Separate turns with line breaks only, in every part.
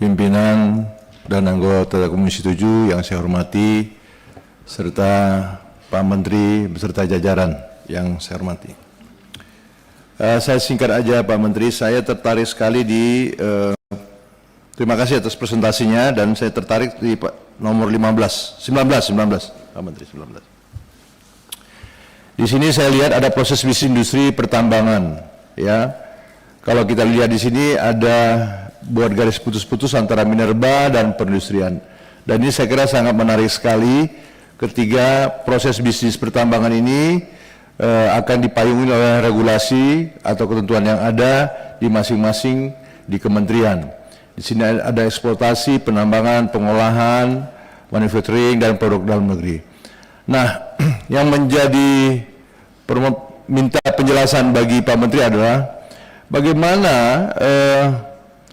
pimpinan dan anggota Komisi 7 yang saya hormati, serta Pak Menteri beserta jajaran yang saya hormati. Saya singkat aja Pak Menteri, saya tertarik sekali terima kasih atas presentasinya, dan saya tertarik di nomor 19 Pak Menteri, 19. Di sini saya lihat ada proses bisnis industri pertambangan, ya. Kalau kita lihat di sini ada buat garis putus-putus antara minerba dan perindustrian. Dan ini saya kira sangat menarik sekali ketika proses bisnis pertambangan ini akan dipayungi oleh regulasi atau ketentuan yang ada di masing-masing di kementerian. Di sini ada eksploitasi, penambangan, pengolahan, manufacturing, dan produk dalam negeri. Nah, yang menjadi minta penjelasan bagi Pak Menteri adalah bagaimana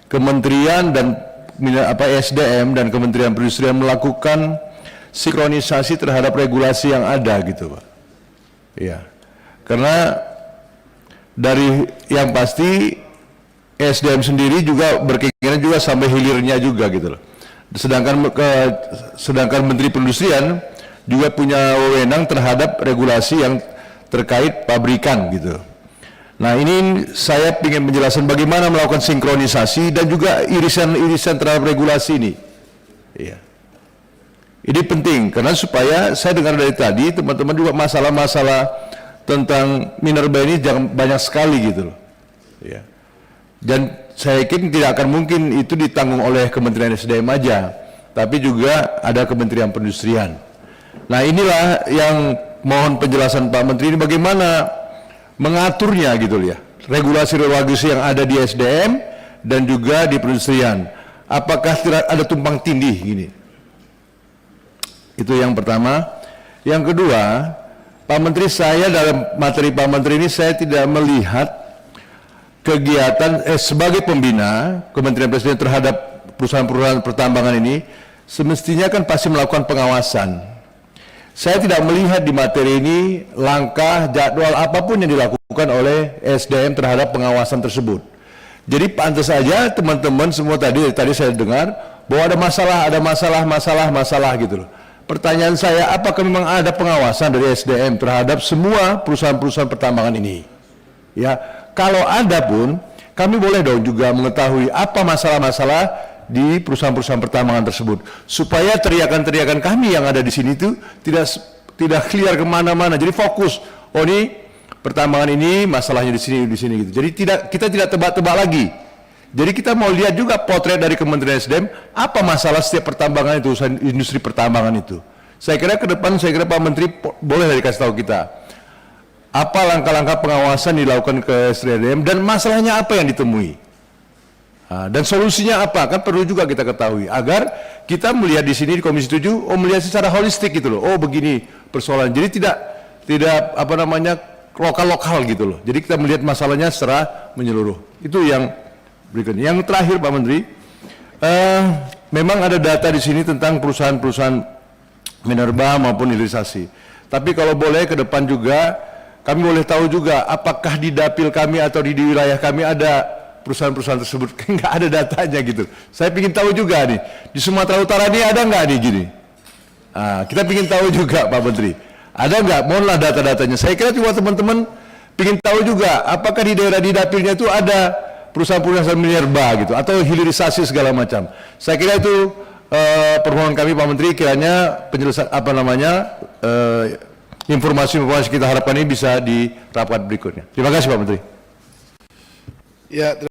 Kementerian dan SDM dan Kementerian Perindustrian melakukan sinkronisasi terhadap regulasi yang ada gitu, Pak. Ya, karena dari yang pasti SDM sendiri juga berkeinginan juga sampai hilirnya juga gitu loh. Sedangkan Menteri Perindustrian juga punya wewenang terhadap regulasi yang terkait pabrikan gitu. Nah, ini saya ingin menjelaskan bagaimana melakukan sinkronisasi dan juga irisan-irisan terhadap regulasi ini. Ya. Ini penting karena supaya saya dengar dari tadi teman-teman juga masalah-masalah tentang minerba ini jangan banyak sekali gitu loh. Ya. Dan saya yakin tidak akan mungkin itu ditanggung oleh Kementerian SDM aja, tapi juga ada Kementerian Perindustrian. Nah, inilah yang mohon penjelasan Pak Menteri ini bagaimana mengaturnya gitu ya, regulasi-regulasi yang ada di SDM dan juga di perindustrian. Apakah tidak ada tumpang tindih gini? Itu yang pertama. Yang kedua, Pak Menteri, saya dalam materi Pak Menteri ini saya tidak melihat kegiatan sebagai pembina Kementerian Perindustrian terhadap perusahaan-perusahaan pertambangan ini semestinya kan pasti melakukan pengawasan. Saya tidak melihat di materi ini langkah, jadwal apapun yang dilakukan oleh SDM terhadap pengawasan tersebut. Jadi pantas saja teman-teman semua tadi saya dengar bahwa ada masalah gitu loh. Pertanyaan saya, apakah memang ada pengawasan dari SDM terhadap semua perusahaan-perusahaan pertambangan ini? Ya, kalau ada pun kami boleh dong juga mengetahui apa masalah-masalah di perusahaan-perusahaan pertambangan tersebut, supaya teriakan-teriakan kami yang ada di sini itu tidak clear kemana-mana. Jadi fokus, oh ini pertambangan ini masalahnya di sini gitu. Jadi kita tidak tebak-tebak lagi. Jadi kita mau lihat juga potret dari Kementerian SDM apa masalah setiap pertambangan itu, industri pertambangan itu. Saya kira ke depan, Pak Menteri boleh dikasih tahu kita apa langkah-langkah pengawasan dilakukan ke SDM dan masalahnya apa yang ditemui. Dan solusinya apa, kan perlu juga kita ketahui agar kita melihat di sini di Komisi 7, melihat secara holistik gitu loh. Oh begini persoalan. Jadi tidak lokal gitu loh. Jadi kita melihat masalahnya secara menyeluruh. Itu yang berikutnya. Yang terakhir Pak Menteri, memang ada data di sini tentang perusahaan-perusahaan minerba maupun hilirisasi. Tapi kalau boleh ke depan juga kami boleh tahu juga apakah di dapil kami atau di wilayah kami ada perusahaan-perusahaan tersebut. Nggak ada datanya gitu. Saya ingin tahu juga nih, di Sumatera Utara ini ada nggak nih gini? Kita ingin tahu juga Pak Menteri, ada nggak? Mohonlah data-datanya. Saya kira juga teman-teman ingin tahu juga, apakah di daerah di dapilnya itu ada perusahaan-perusahaan minerba gitu, atau hilirisasi segala macam. Saya kira itu permohonan kami Pak Menteri, kiranya penjelasan informasi-informasi kita harapkan ini bisa di rapat berikutnya. Terima kasih Pak Menteri.
Ya.